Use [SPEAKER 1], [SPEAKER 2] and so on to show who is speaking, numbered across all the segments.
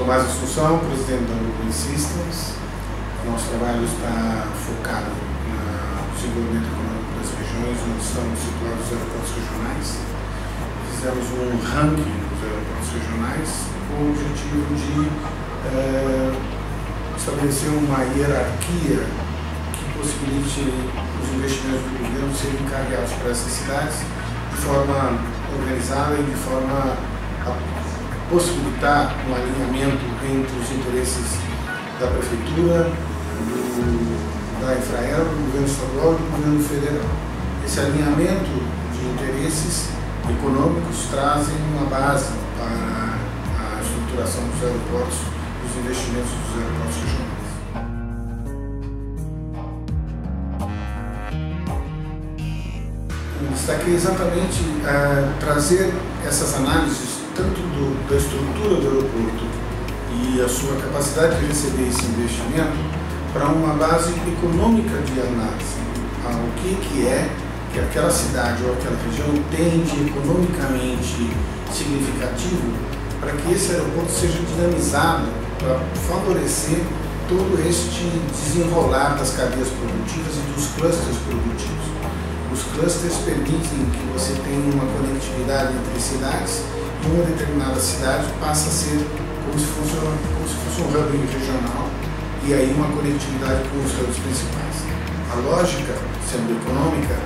[SPEAKER 1] Tomás Assunção, presidente da Urban Systems. Nosso trabalho está focado no desenvolvimento econômico das regiões onde estamos situados os aeroportos regionais. Fizemos um ranking dos aeroportos regionais com o objetivo de estabelecer uma hierarquia que possibilite os investimentos do governo serem encarregados para essas cidades de forma organizada e de forma a possibilitar um alinhamento entre os interesses da Prefeitura, da Infraero, do governo estadual e do governo federal. Esse alinhamento de interesses econômicos trazem uma base para a estruturação dos aeroportos, dos investimentos dos aeroportos regionais. Destaquei exatamente trazer essas análises tanto da estrutura do aeroporto e a sua capacidade de receber esse investimento para uma base econômica de análise. O que é que aquela cidade ou aquela região tem de economicamente significativo para que esse aeroporto seja dinamizado para favorecer todo este desenrolar das cadeias produtivas e dos clusters produtivos. Os clusters permitem que você tenha uma conectividade entre cidades e uma determinada cidade passa a ser como se fosse um hub regional e aí uma conectividade com os hubs principais. A lógica, sendo econômica,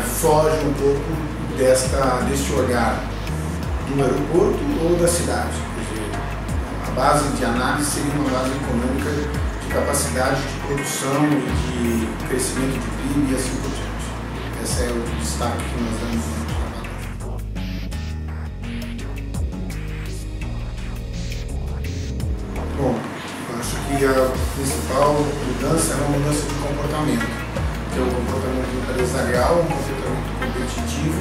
[SPEAKER 1] foge um pouco deste olhar do aeroporto ou da cidade. Quer dizer, a base de análise seria uma base econômica de capacidade de produção e de crescimento de PIB e assim por diante. Esse é o destaque que nós damos no trabalho. Bom, eu acho que a principal mudança é uma mudança de comportamento, que é um comportamento empresarial, um comportamento competitivo,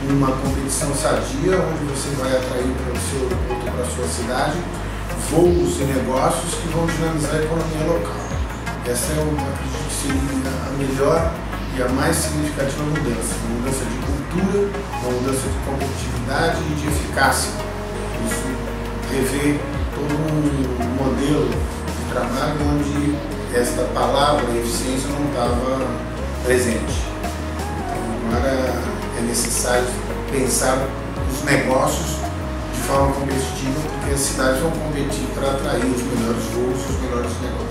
[SPEAKER 1] uma competição sadia, onde você vai atrair para o seu aeroporto, para a sua cidade, voos e negócios que vão dinamizar a economia local. Essa é acredito que seria a melhor e a mais significativa mudança, uma mudança de cultura, uma mudança de competitividade e de eficácia. Isso revê todo um modelo de trabalho onde esta palavra eficiência não estava presente. Então, agora é necessário pensar os negócios de forma competitiva, porque as cidades vão competir para atrair os melhores voos e os melhores negócios.